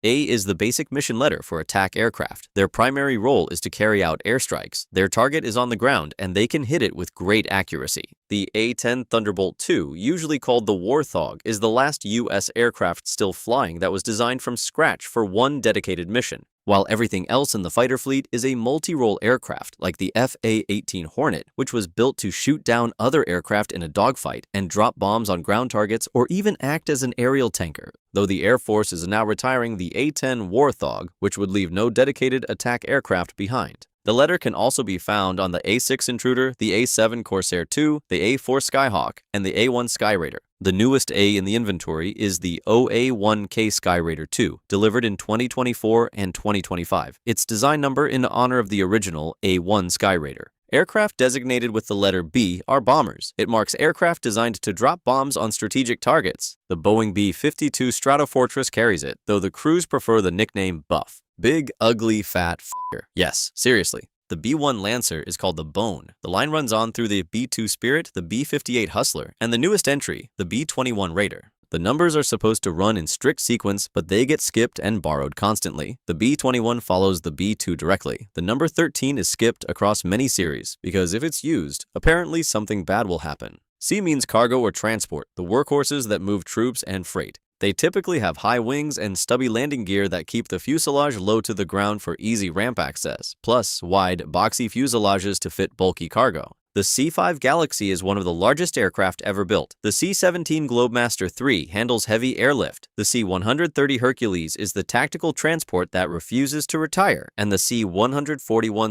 A is the basic mission letter for attack aircraft. Their primary role is to carry out airstrikes. Their target is on the ground, and they can hit it with great accuracy. The A-10 Thunderbolt II, usually called the Warthog, is the last U.S. aircraft still flying that was designed from scratch for one dedicated mission, while everything else in the fighter fleet is a multi-role aircraft like the A-18 Hornet, which was built to shoot down other aircraft in a dogfight and drop bombs on ground targets or even act as an aerial tanker. Though the Air Force is now retiring the A-10 Warthog, which would leave no dedicated attack aircraft behind. The letter can also be found on the A-6 Intruder, the A-7 Corsair II, the A-4 Skyhawk, and the A-1 Skyraider. The newest A in the inventory is the OA-1K Skyraider II, delivered in 2024 and 2025. Its design number in honor of the original A-1 Skyraider. Aircraft designated with the letter B are bombers. It marks aircraft designed to drop bombs on strategic targets. The Boeing B-52 Stratofortress carries it, though the crews prefer the nickname Buff. Big, ugly, fat f***er. Yes, seriously. The B-1 Lancer is called the Bone. The line runs on through the B-2 Spirit, the B-58 Hustler, and the newest entry, the B-21 Raider. The numbers are supposed to run in strict sequence, but they get skipped and borrowed constantly. The B-21 follows the B-2 directly. The number 13 is skipped across many series, because if it's used, apparently something bad will happen. C means cargo or transport, the workhorses that move troops and freight. They typically have high wings and stubby landing gear that keep the fuselage low to the ground for easy ramp access, plus wide, boxy fuselages to fit bulky cargo. The C-5 Galaxy is one of the largest aircraft ever built. The C-17 Globemaster III handles heavy airlift. The C-130 Hercules is the tactical transport that refuses to retire, and the C-141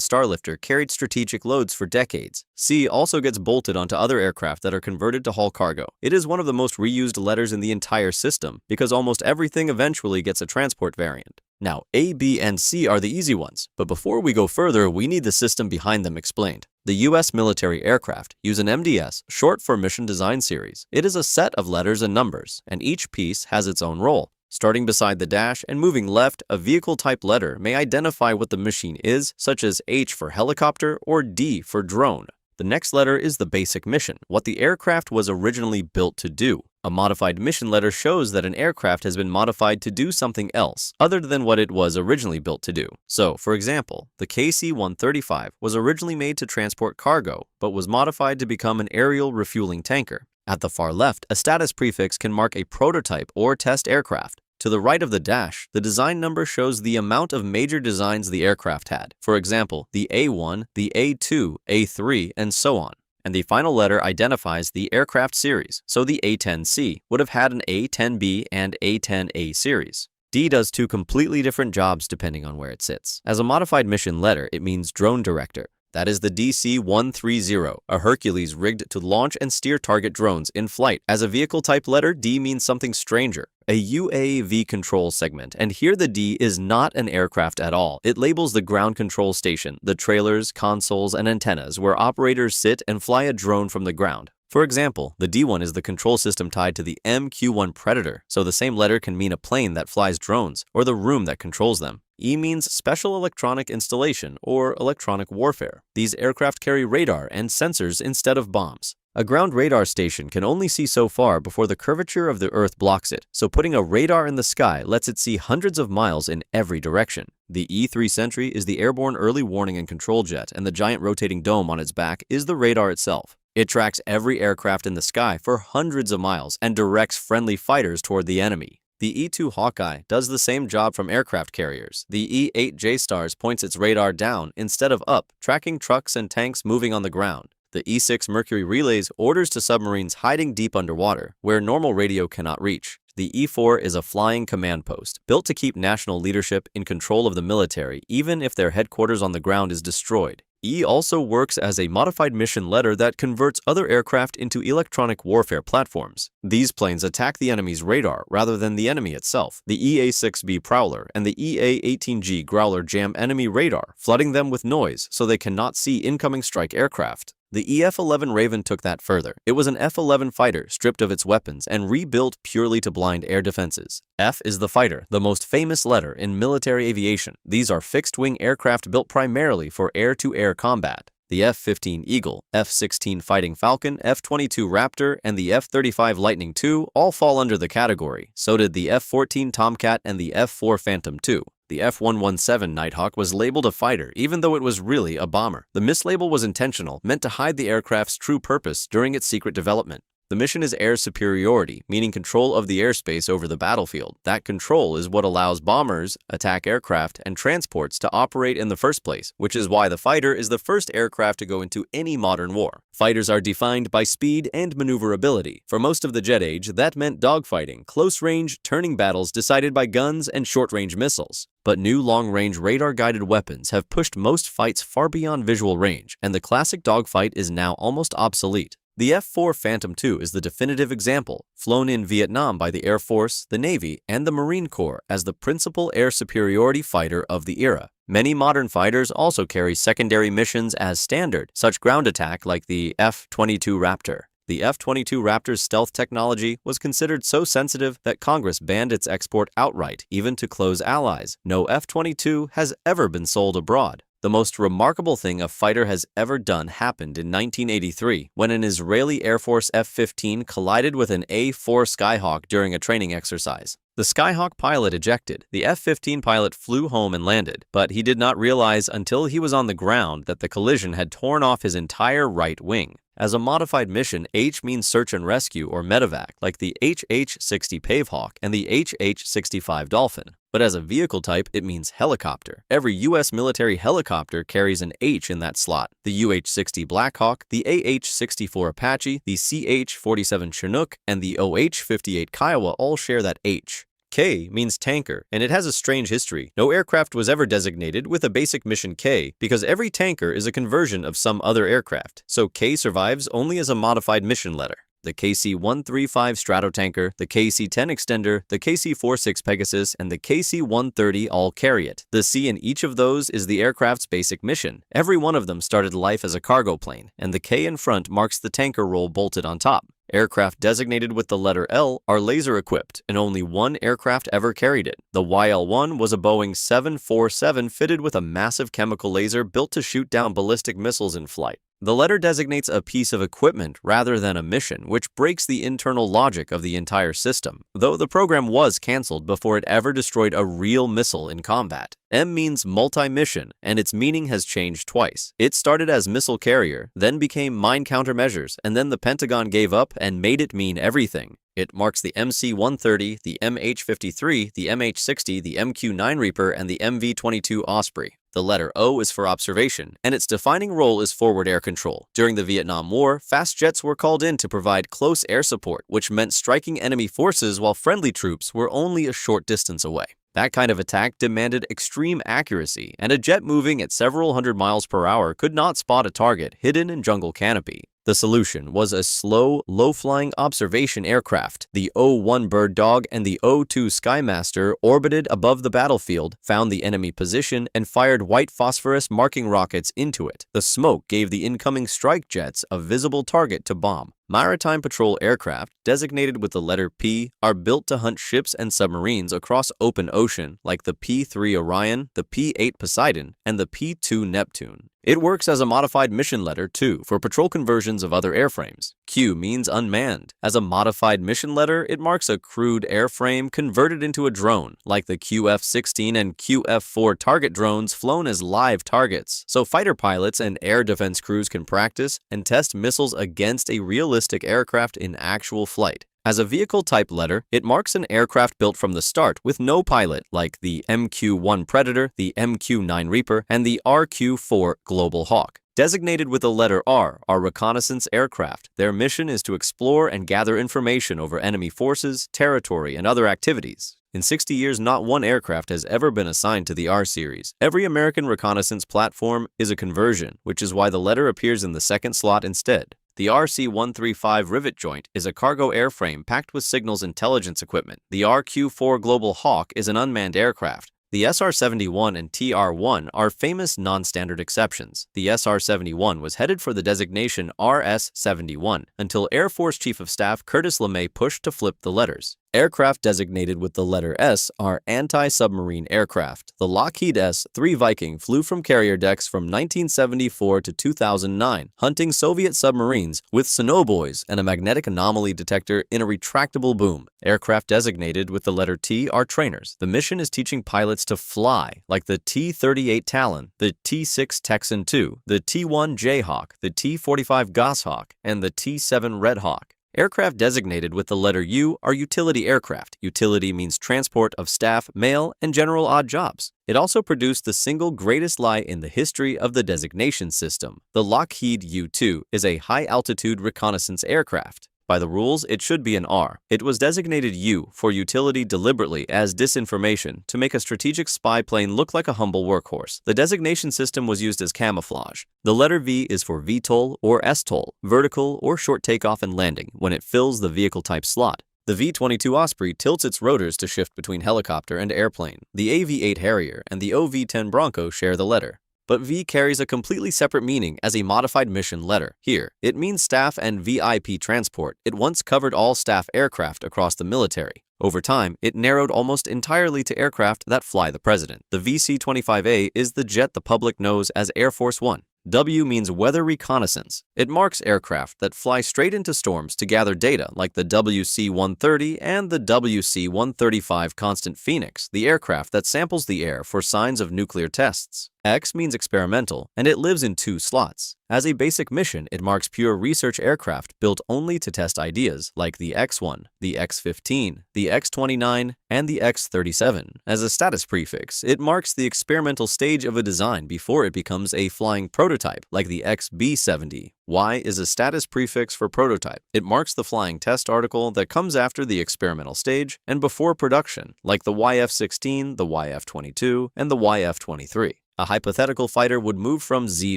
Starlifter carried strategic loads for decades. C also gets bolted onto other aircraft that are converted to haul cargo. It is one of the most reused letters in the entire system, because almost everything eventually gets a transport variant. Now, A, B, and C are the easy ones, but before we go further, we need the system behind them explained. The U.S. military aircraft use an MDS, short for Mission Design Series. It is a set of letters and numbers, and each piece has its own role. Starting beside the dash and moving left, a vehicle-type letter may identify what the machine is, such as H for helicopter or D for drone. The next letter is the basic mission, what the aircraft was originally built to do. A modified mission letter shows that an aircraft has been modified to do something else, other than what it was originally built to do. So, for example, the KC-135 was originally made to transport cargo, but was modified to become an aerial refueling tanker. At the far left, a status prefix can mark a prototype or test aircraft. To the right of the dash, the design number shows the amount of major designs the aircraft had. For example, the A1, the A2, A3, and so on. And the final letter identifies the aircraft series, so the A-10C would have had an A-10B and A-10A series. D does two completely different jobs depending on where it sits. As a modified mission letter, it means drone director. That is the DC-130, a Hercules rigged to launch and steer target drones in flight. As a vehicle-type letter, D means something stranger, a UAV control segment, and here the D is not an aircraft at all. It labels the ground control station, the trailers, consoles, and antennas where operators sit and fly a drone from the ground. For example, the D1 is the control system tied to the MQ-1 Predator, so the same letter can mean a plane that flies drones, or the room that controls them. E means special electronic installation, or electronic warfare. These aircraft carry radar and sensors instead of bombs. A ground radar station can only see so far before the curvature of the Earth blocks it, so putting a radar in the sky lets it see hundreds of miles in every direction. The E-3 Sentry is the airborne early warning and control jet, and the giant rotating dome on its back is the radar itself. It tracks every aircraft in the sky for hundreds of miles and directs friendly fighters toward the enemy. The E-2 Hawkeye does the same job from aircraft carriers. The E-8 J-Stars points its radar down instead of up, tracking trucks and tanks moving on the ground. The E-6 Mercury relays orders to submarines hiding deep underwater, where normal radio cannot reach. The E-4 is a flying command post, built to keep national leadership in control of the military, even if their headquarters on the ground is destroyed. E also works as a modified mission letter that converts other aircraft into electronic warfare platforms. These planes attack the enemy's radar rather than the enemy itself. The EA-6B Prowler and the EA-18G Growler jam enemy radar, flooding them with noise so they cannot see incoming strike aircraft. The EF-11 Raven took that further. It was an F-11 fighter stripped of its weapons and rebuilt purely to blind air defenses. F is the fighter, the most famous letter in military aviation. These are fixed-wing aircraft built primarily for air-to-air combat. The F-15 Eagle, F-16 Fighting Falcon, F-22 Raptor, and the F-35 Lightning II all fall under the category. So did the F-14 Tomcat and the F-4 Phantom II. The F-117 Nighthawk was labeled a fighter, even though it was really a bomber. The mislabel was intentional, meant to hide the aircraft's true purpose during its secret development. The mission is air superiority, meaning control of the airspace over the battlefield. That control is what allows bombers, attack aircraft, and transports to operate in the first place, which is why the fighter is the first aircraft to go into any modern war. Fighters are defined by speed and maneuverability. For most of the jet age, that meant dogfighting, close-range, turning battles decided by guns and short-range missiles. But new long-range radar-guided weapons have pushed most fights far beyond visual range, and the classic dogfight is now almost obsolete. The F-4 Phantom II is the definitive example, flown in Vietnam by the Air Force, the Navy, and the Marine Corps as the principal air superiority fighter of the era. Many modern fighters also carry secondary missions as standard, such ground attack like the F-22 Raptor. The F-22 Raptor's stealth technology was considered so sensitive that Congress banned its export outright, even to close allies. No F-22 has ever been sold abroad. The most remarkable thing a fighter has ever done happened in 1983 when an Israeli Air Force F-15 collided with an A-4 Skyhawk during a training exercise. The Skyhawk pilot ejected. The F-15 pilot flew home and landed, but he did not realize until he was on the ground that the collision had torn off his entire right wing. As a modified mission, H means search and rescue or medevac, like the HH-60 Pavehawk and the HH-65 Dolphin. But as a vehicle type, it means helicopter. Every U.S. military helicopter carries an H in that slot. The UH-60 Blackhawk, the AH-64 Apache, the CH-47 Chinook, and the OH-58 Kiowa all share that H. K means tanker, and it has a strange history. No aircraft was ever designated with a basic mission K because every tanker is a conversion of some other aircraft, so K survives only as a modified mission letter. The KC-135 Stratotanker, the KC-10 Extender, the KC-46 Pegasus, and the KC-130 all carry it. The C in each of those is the aircraft's basic mission. Every one of them started life as a cargo plane, and the K in front marks the tanker role bolted on top. Aircraft designated with the letter L are laser-equipped, and only one aircraft ever carried it. The YL-1 was a Boeing 747 fitted with a massive chemical laser built to shoot down ballistic missiles in flight. The letter designates a piece of equipment rather than a mission, which breaks the internal logic of the entire system, though the program was canceled before it ever destroyed a real missile in combat. M means multi-mission, and its meaning has changed twice. It started as missile carrier, then became mine countermeasures, and then the Pentagon gave up and made it mean everything. It marks the MC-130, the MH-53, the MH-60, the MQ-9 Reaper, and the MV-22 Osprey. The letter O is for observation, and its defining role is forward air control. During the Vietnam War, fast jets were called in to provide close air support, which meant striking enemy forces while friendly troops were only a short distance away. That kind of attack demanded extreme accuracy, and a jet moving at several hundred miles per hour could not spot a target hidden in jungle canopy. The solution was a slow, low-flying observation aircraft. The O-1 Bird Dog and the O-2 Skymaster orbited above the battlefield, found the enemy position, and fired white phosphorus marking rockets into it. The smoke gave the incoming strike jets a visible target to bomb. Maritime patrol aircraft, designated with the letter P, are built to hunt ships and submarines across open ocean, like the P-3 Orion, the P-8 Poseidon, and the P-2 Neptune. It works as a modified mission letter, too, for patrol conversions of other airframes. Q means unmanned. As a modified mission letter, it marks a crewed airframe converted into a drone, like the QF-16 and QF-4 target drones flown as live targets, so fighter pilots and air defense crews can practice and test missiles against a realistic aircraft in actual flight. As a vehicle-type letter, it marks an aircraft built from the start with no pilot, like the MQ-1 Predator, the MQ-9 Reaper, and the RQ-4 Global Hawk. Designated with the letter R are reconnaissance aircraft. Their mission is to explore and gather information over enemy forces, territory, and other activities. In 60 years, not one aircraft has ever been assigned to the R series. Every American reconnaissance platform is a conversion, which is why the letter appears in the second slot instead. The RC-135 rivet joint is a cargo airframe packed with signals intelligence equipment. The RQ-4 Global Hawk is an unmanned aircraft. The SR-71 and TR-1 are famous non-standard exceptions. The SR-71 was headed for the designation RS-71 until Air Force Chief of Staff Curtis LeMay pushed to flip the letters. Aircraft designated with the letter S are anti-submarine aircraft. The Lockheed S-3 Viking flew from carrier decks from 1974 to 2009, hunting Soviet submarines with sonobuoys and a magnetic anomaly detector in a retractable boom. Aircraft designated with the letter T are trainers. The mission is teaching pilots to fly, like the T-38 Talon, the T-6 Texan II, the T-1 Jayhawk, the T-45 Goshawk, and the T-7 Red Hawk. Aircraft designated with the letter U are utility aircraft. Utility means transport of staff, mail, and general odd jobs. It also produced the single greatest lie in the history of the designation system. The Lockheed U-2 is a high-altitude reconnaissance aircraft. By the rules, it should be an R. It was designated U for utility deliberately as disinformation to make a strategic spy plane look like a humble workhorse. The designation system was used as camouflage. The letter V is for VTOL or STOL, vertical or short takeoff and landing, when it fills the vehicle type slot. The V-22 Osprey tilts its rotors to shift between helicopter and airplane. The AV-8 Harrier and the OV-10 Bronco share the letter. But V carries a completely separate meaning as a modified mission letter. Here, it means staff and VIP transport. It once covered all staff aircraft across the military. Over time, it narrowed almost entirely to aircraft that fly the president. The VC-25A is the jet the public knows as Air Force One. W means weather reconnaissance. It marks aircraft that fly straight into storms to gather data, like the WC-130 and the WC-135 Constant Phoenix, the aircraft that samples the air for signs of nuclear tests. X means experimental, and it lives in 2 slots. As a basic mission, it marks pure research aircraft built only to test ideas, like the X-1, the X-15, the X-29, and the X-37. As a status prefix, it marks the experimental stage of a design before it becomes a flying prototype, like the XB-70. Y is a status prefix for prototype. It marks the flying test article that comes after the experimental stage and before production, like the YF-16, the YF-22, and the YF-23. A hypothetical fighter would move from Z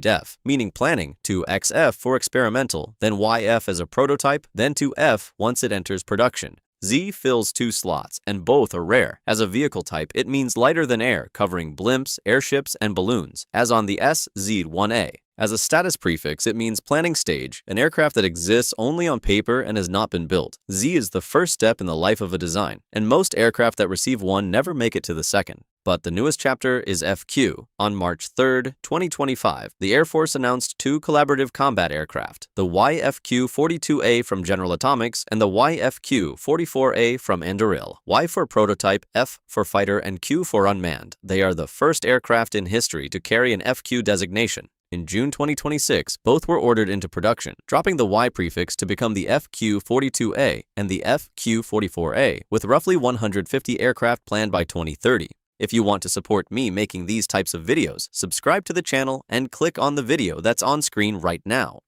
to F, meaning planning, to XF for experimental, then YF as a prototype, then to F once it enters production. Z fills 2 slots, and both are rare. As a vehicle type, it means lighter than air, covering blimps, airships, and balloons, as on the SZ-1A. As a status prefix, it means planning stage, an aircraft that exists only on paper and has not been built. Z is the first step in the life of a design, and most aircraft that receive one never make it to the second. But the newest chapter is FQ. On March 3, 2025, the Air Force announced 2 collaborative combat aircraft, the YFQ-42A from General Atomics and the YFQ-44A from Anduril. Y for prototype, F for fighter, and Q for unmanned. They are the first aircraft in history to carry an FQ designation. In June 2026, both were ordered into production, dropping the Y prefix to become the FQ-42A and the FQ-44A, with roughly 150 aircraft planned by 2030. If you want to support me making these types of videos, subscribe to the channel and click on the video that's on screen right now.